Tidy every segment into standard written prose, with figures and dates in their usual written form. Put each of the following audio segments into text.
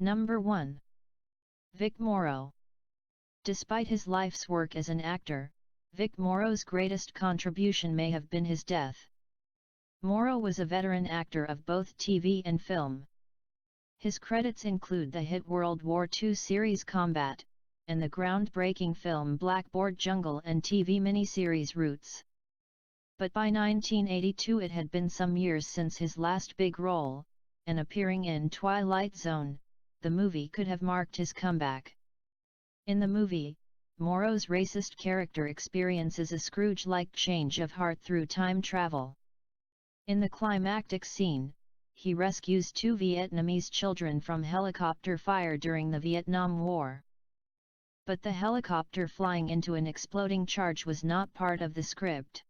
Number 1. Vic Mauro. Despite his life's work as an actor, Vic Mauro's greatest contribution may have been his death. Mauro was a veteran actor of both TV and film. His credits include the hit World War II series Combat, and the groundbreaking film Blackboard Jungle and TV miniseries Roots. But by 1982 it had been some years since his last big role, and appearing in Twilight Zone, the movie could have marked his comeback. In the movie, Mauro's racist character experiences a Scrooge-like change of heart through time travel. In the climactic scene, he rescues 2 Vietnamese children from helicopter fire during the Vietnam War. But the helicopter flying into an exploding charge was not part of the script.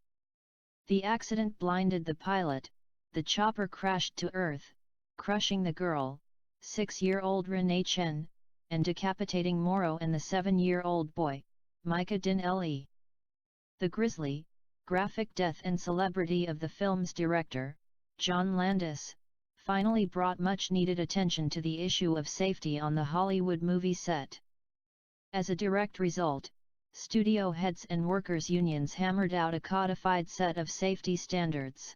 The accident blinded the pilot, the chopper crashed to Earth, crushing the girl, 6-year-old Renee Chen, and decapitating Mauro and the 7-year-old boy, Micah Din Le. The grisly, graphic death and celebrity of the film's director, John Landis, finally brought much-needed attention to the issue of safety on the Hollywood movie set. As a direct result, studio heads and workers' unions hammered out a codified set of safety standards.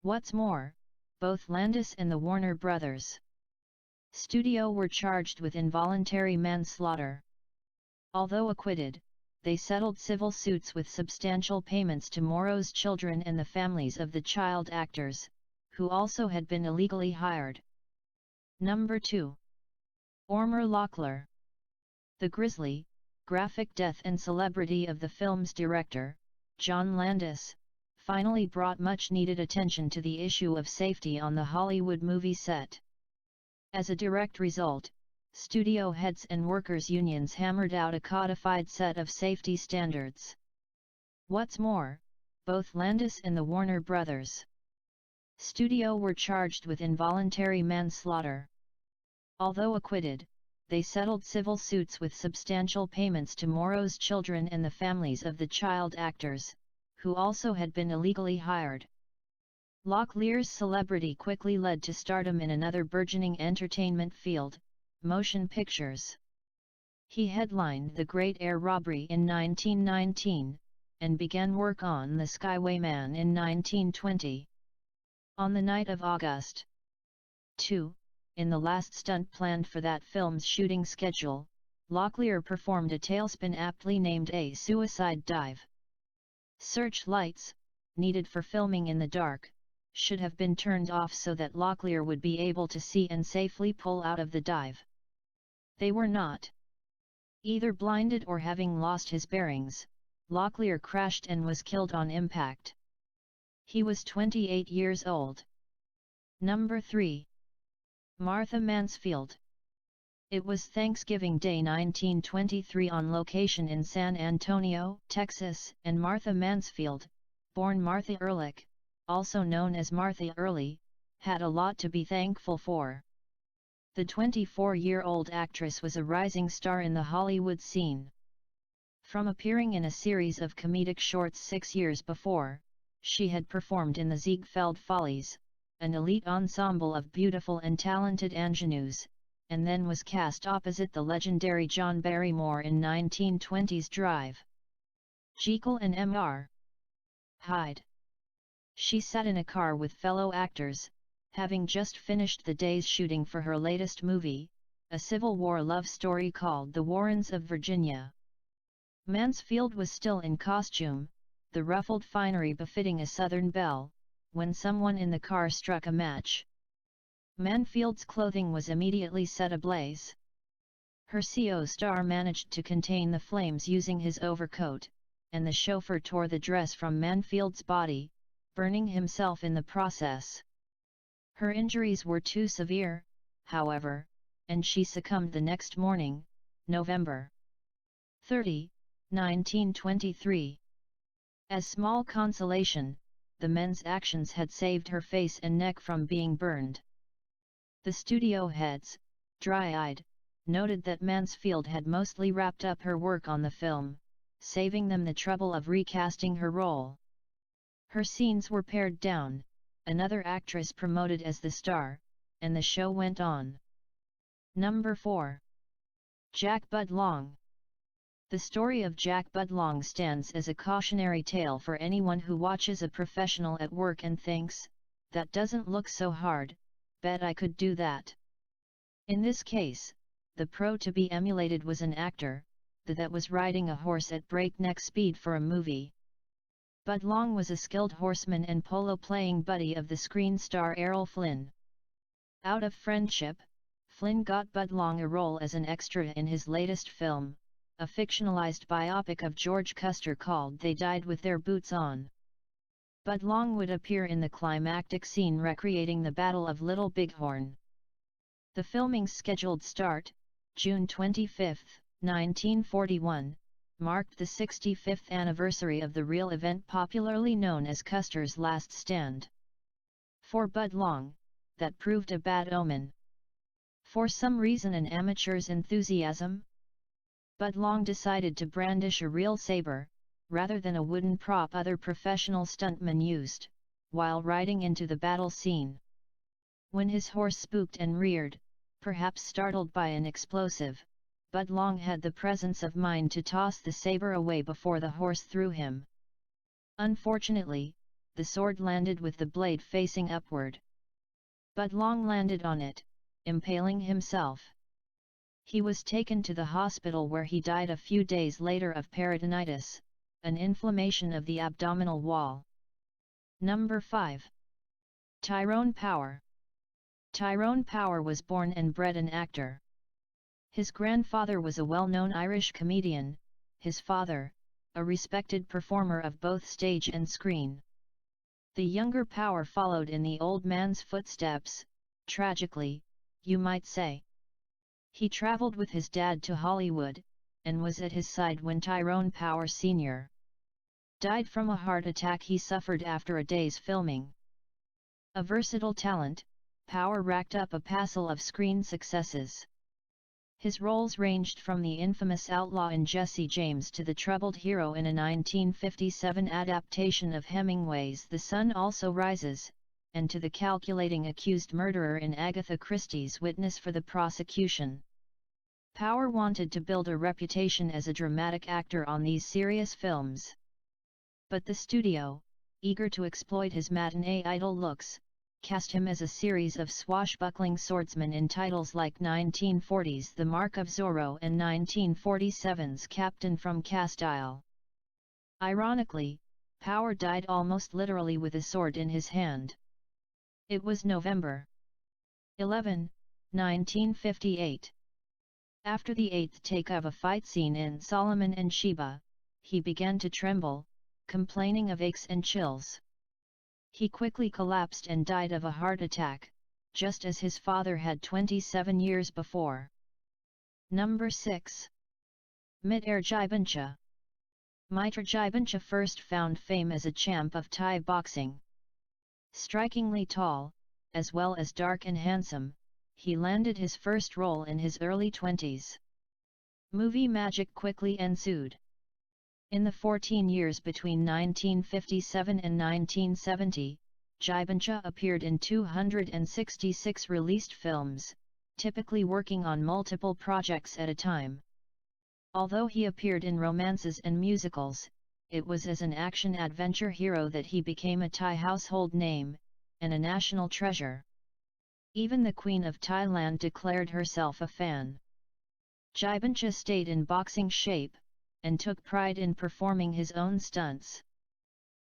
What's more, both Landis and the Warner Brothers. Studio were charged with involuntary manslaughter. Although acquitted, they settled civil suits with substantial payments to Mauro's children and the families of the child actors, who also had been illegally hired. Number 2. Orlok Locklear. The grisly, graphic death and celebrity of the film's director, John Landis, finally brought much-needed attention to the issue of safety on the Hollywood movie set. As a direct result, studio heads and workers' unions hammered out a codified set of safety standards. What's more, both Landis and the Warner Brothers. Studio were charged with involuntary manslaughter. Although acquitted, they settled civil suits with substantial payments to Mauro's children and the families of the child actors, who also had been illegally hired. Locklear's celebrity quickly led to stardom in another burgeoning entertainment field, motion pictures. He headlined The Great Air Robbery in 1919, and began work on The Skywayman in 1920. On the night of August 2, in the last stunt planned for that film's shooting schedule, Locklear performed a tailspin aptly named a suicide dive. Searchlights, needed for filming in the dark, should have been turned off so that Locklear would be able to see and safely pull out of the dive. They were not. Either blinded or having lost his bearings, Locklear crashed and was killed on impact. He was 28 years old. Number 3. Martha Mansfield. It was Thanksgiving Day 1923 on location in San Antonio, Texas, and Martha Mansfield, born Martha Orlok, also known as Martha Early, had a lot to be thankful for. The 24-year-old actress was a rising star in the Hollywood scene. From appearing in a series of comedic shorts 6 years before, she had performed in the Ziegfeld Follies, an elite ensemble of beautiful and talented ingenues, and then was cast opposite the legendary John Barrymore in 1920's Drive. Jekyll and Mr. Hyde. She sat in a car with fellow actors, having just finished the day's shooting for her latest movie, a Civil War love story called The Warrens of Virginia. Mansfield was still in costume, the ruffled finery befitting a Southern belle, when someone in the car struck a match. Mansfield's clothing was immediately set ablaze. Her co-star managed to contain the flames using his overcoat, and the chauffeur tore the dress from Mansfield's body, burning himself in the process. Her injuries were too severe, however, and she succumbed the next morning, November 30, 1923. As small consolation, the men's actions had saved her face and neck from being burned. The studio heads, dry-eyed, noted that Mansfield had mostly wrapped up her work on the film, saving them the trouble of recasting her role. Her scenes were pared down, another actress promoted as the star, and the show went on. Number 4. Jack Bud Long. The story of Jack Bud Long stands as a cautionary tale for anyone who watches a professional at work and thinks, "That doesn't look so hard, bet I could do that." In this case, the pro to be emulated was an actor, that was riding a horse at breakneck speed for a movie. Bud Long was a skilled horseman and polo-playing buddy of the screen star Errol Flynn. Out of friendship, Flynn got Bud Long a role as an extra in his latest film, a fictionalized biopic of George Custer called They Died with Their Boots On. Bud Long would appear in the climactic scene recreating the Battle of Little Bighorn. The filming's scheduled start, June 25, 1941, marked the 65th anniversary of the real event popularly known as Custer's Last Stand. For Bud Long, that proved a bad omen. For some reason an amateur's enthusiasm, Bud Long decided to brandish a real saber, rather than a wooden prop other professional stuntmen used, while riding into the battle scene. When his horse spooked and reared, perhaps startled by an explosive, Bud Long had the presence of mind to toss the saber away before the horse threw him. Unfortunately, the sword landed with the blade facing upward. Bud Long landed on it, impaling himself. He was taken to the hospital where he died a few days later of peritonitis, an inflammation of the abdominal wall. Number 5. Tyrone Power. Tyrone Power was born and bred an actor. His grandfather was a well-known Irish comedian, his father, a respected performer of both stage and screen. The younger Power followed in the old man's footsteps, tragically, you might say. He traveled with his dad to Hollywood, and was at his side when Tyrone Power Sr. died from a heart attack he suffered after a day's filming. A versatile talent, Power racked up a passel of screen successes. His roles ranged from the infamous outlaw in Jesse James to the troubled hero in a 1957 adaptation of Hemingway's The Sun Also Rises, and to the calculating accused murderer in Agatha Christie's Witness for the Prosecution. Power wanted to build a reputation as a dramatic actor on these serious films. But the studio, eager to exploit his matinee idol looks, cast him as a series of swashbuckling swordsmen in titles like 1940's The Mark of Zorro and 1947's Captain from Castile. Ironically, Power died almost literally with a sword in his hand. It was November 11, 1958. After the eighth take of a fight scene in Solomon and Sheba, he began to tremble, complaining of aches and chills. He quickly collapsed and died of a heart attack, just as his father had 27 years before. Number 6. Midair Jibancha. Midair Jibancha first found fame as a champ of Thai boxing. Strikingly tall, as well as dark and handsome, he landed his first role in his early 20s. Movie magic quickly ensued. In the 14 years between 1957 and 1970, Jibancha appeared in 266 released films, typically working on multiple projects at a time. Although he appeared in romances and musicals, it was as an action-adventure hero that he became a Thai household name, and a national treasure. Even the Queen of Thailand declared herself a fan. Jibancha stayed in boxing shape, and took pride in performing his own stunts.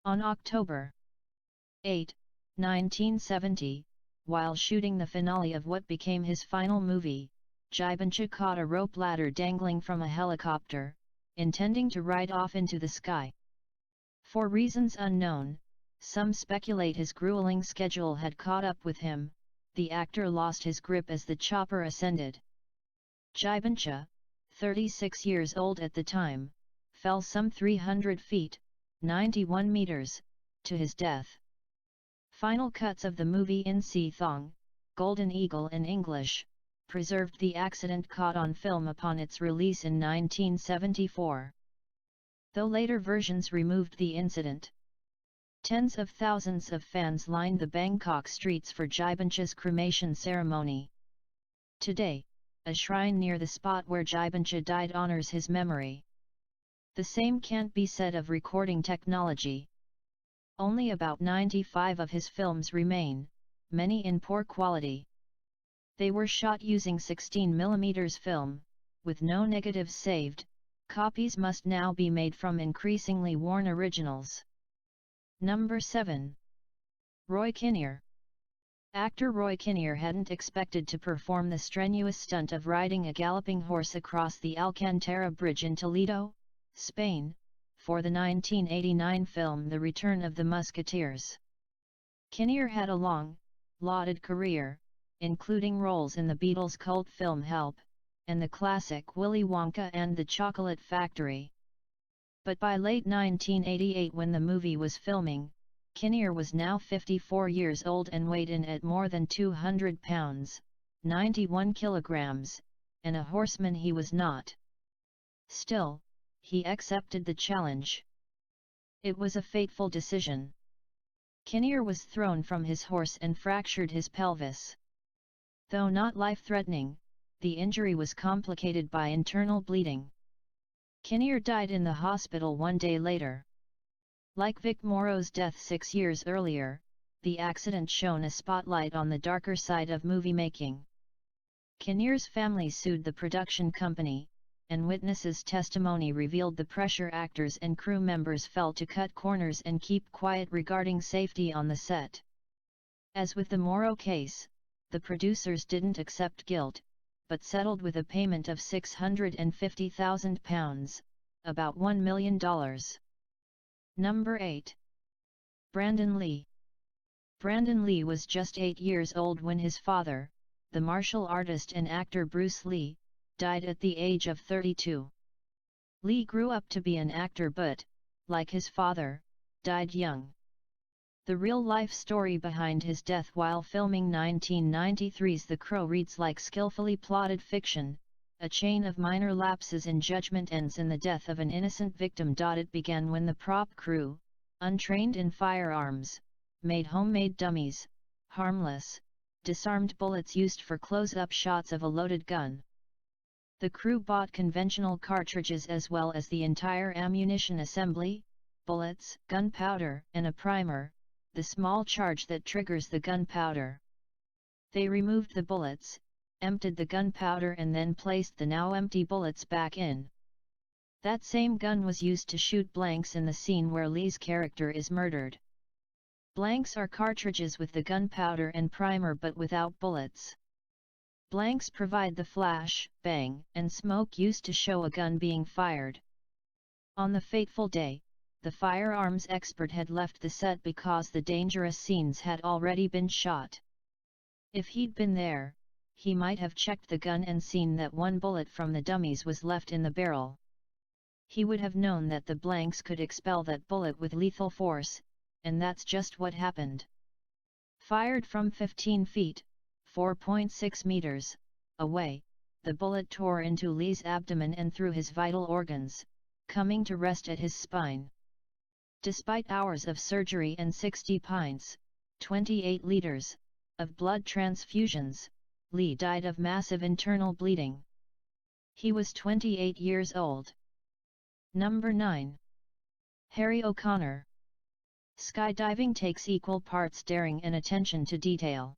On October 8, 1970, while shooting the finale of what became his final movie, Jibancha caught a rope ladder dangling from a helicopter, intending to ride off into the sky. For reasons unknown, some speculate his grueling schedule had caught up with him. The actor lost his grip as the chopper ascended. Jibancha, 36 years old at the time, fell some 300 feet, 91 meters, to his death. Final cuts of the movie in Thong, Golden Eagle in English, preserved the accident caught on film upon its release in 1974. Though later versions removed the incident. Tens of thousands of fans lined the Bangkok streets for Jibancha's cremation ceremony. Today, a shrine near the spot where Gibancha died honors his memory. The same can't be said of recording technology. Only about 95 of his films remain, many in poor quality. They were shot using 16mm film, with no negatives saved. Copies must now be made from increasingly worn originals. Number 7. Roy Kinnear. Actor Roy Kinnear hadn't expected to perform the strenuous stunt of riding a galloping horse across the Alcantara Bridge in Toledo, Spain, for the 1989 film The Return of the Musketeers. Kinnear had a long, lauded career, including roles in the Beatles' cult film Help, and the classic Willy Wonka and the Chocolate Factory. But by late 1988, when the movie was filming, Kinnear was now 54 years old and weighed in at more than 200 pounds, 91 kilograms, and a horseman he was not. Still, he accepted the challenge. It was a fateful decision. Kinnear was thrown from his horse and fractured his pelvis. Though not life-threatening, the injury was complicated by internal bleeding. Kinnear died in the hospital one day later. Like Vic Mauro's death 6 years earlier, the accident shone a spotlight on the darker side of movie making. Kinnear's family sued the production company, and witnesses' testimony revealed the pressure actors and crew members felt to cut corners and keep quiet regarding safety on the set. As with the Mauro case, the producers didn't accept guilt, but settled with a payment of £650,000, about $1 million. Number 8. Brandon Lee. Brandon Lee was just 8 years old when his father, the martial artist and actor Bruce Lee, died at the age of 32. Lee grew up to be an actor but, like his father, died young. The real-life story behind his death while filming 1993's The Crow reads like skillfully plotted fiction. A chain of minor lapses in judgment ends in the death of an innocent victim. It began when the prop crew, untrained in firearms, made homemade dummies, harmless, disarmed bullets used for close-up shots of a loaded gun. The crew bought conventional cartridges as well as the entire ammunition assembly, bullets, gunpowder, and a primer, the small charge that triggers the gunpowder. They removed the bullets, emptied the gunpowder and then placed the now empty bullets back in. That same gun was used to shoot blanks in the scene where Lee's character is murdered. Blanks are cartridges with the gunpowder and primer but without bullets. Blanks provide the flash, bang, and smoke used to show a gun being fired. On the fateful day, the firearms expert had left the set because the dangerous scenes had already been shot. If he'd been there, he might have checked the gun and seen that one bullet from the dummies was left in the barrel. He would have known that the blanks could expel that bullet with lethal force, and that's just what happened. Fired from 15 feet, 4.6 meters, away, the bullet tore into Lee's abdomen and through his vital organs, coming to rest at his spine. Despite hours of surgery and 60 pints, 28 liters, of blood transfusions, Lee died of massive internal bleeding. He was 28 years old. Number 9. Harry O'Connor. Skydiving takes equal parts daring and attention to detail.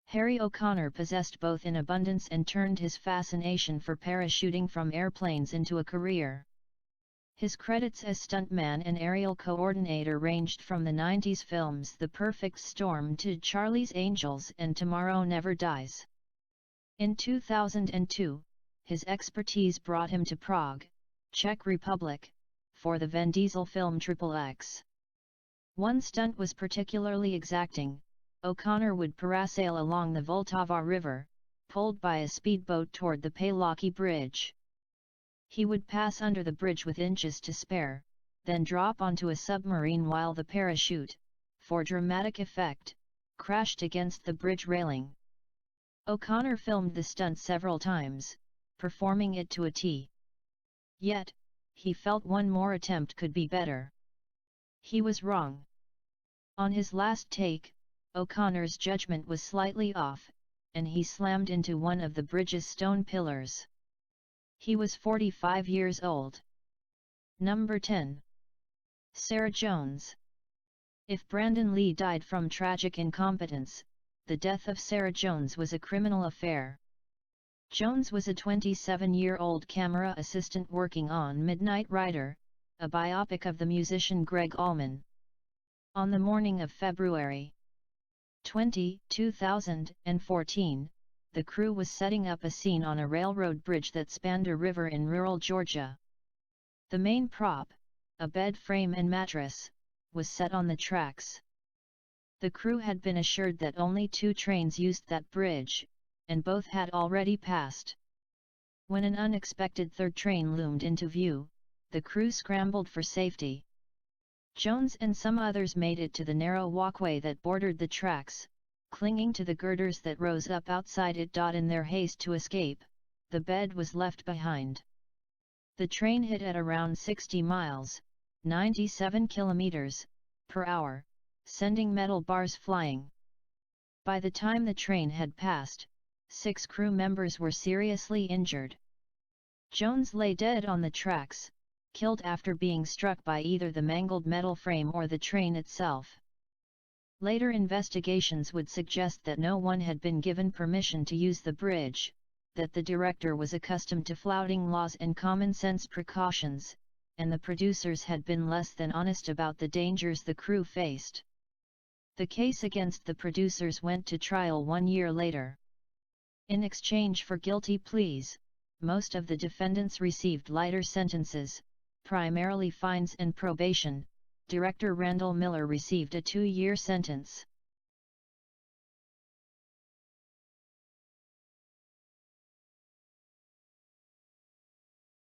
Harry O'Connor possessed both in abundance and turned his fascination for parachuting from airplanes into a career. His credits as stuntman and aerial coordinator ranged from the 90s films The Perfect Storm to Charlie's Angels and Tomorrow Never Dies. In 2002, his expertise brought him to Prague, Czech Republic, for the Vin Diesel film XXX. One stunt was particularly exacting. O'Connor would parasail along the Vltava River, pulled by a speedboat toward the Palacky Bridge. He would pass under the bridge with inches to spare, then drop onto a submarine while the parachute, for dramatic effect, crashed against the bridge railing. O'Connor filmed the stunt several times, performing it to a T. Yet, he felt one more attempt could be better. He was wrong. On his last take, O'Connor's judgment was slightly off, and he slammed into one of the bridge's stone pillars. He was 45 years old. Number 10. Sarah Jones. If Brandon Lee died from tragic incompetence, the death of Sarah Jones was a criminal affair. Jones was a 27-year-old camera assistant working on Midnight Rider, a biopic of the musician Gregg Allman. On the morning of February 20, 2014, the crew was setting up a scene on a railroad bridge that spanned a river in rural Georgia. The main prop, a bed frame and mattress, was set on the tracks. The crew had been assured that only 2 trains used that bridge, and both had already passed. When an unexpected third train loomed into view, the crew scrambled for safety. Jones and some others made it to the narrow walkway that bordered the tracks, clinging to the girders that rose up outside it. In their haste to escape, the bed was left behind. The train hit at around 60 miles, 97 kilometers, per hour, sending metal bars flying. By the time the train had passed, 6 crew members were seriously injured. Jones lay dead on the tracks, killed after being struck by either the mangled metal frame or the train itself. Later investigations would suggest that no one had been given permission to use the bridge, that the director was accustomed to flouting laws and common-sense precautions, and the producers had been less than honest about the dangers the crew faced. The case against the producers went to trial 1 year later. In exchange for guilty pleas, most of the defendants received lighter sentences, primarily fines and probation. Director Randall Miller received a 2-year sentence.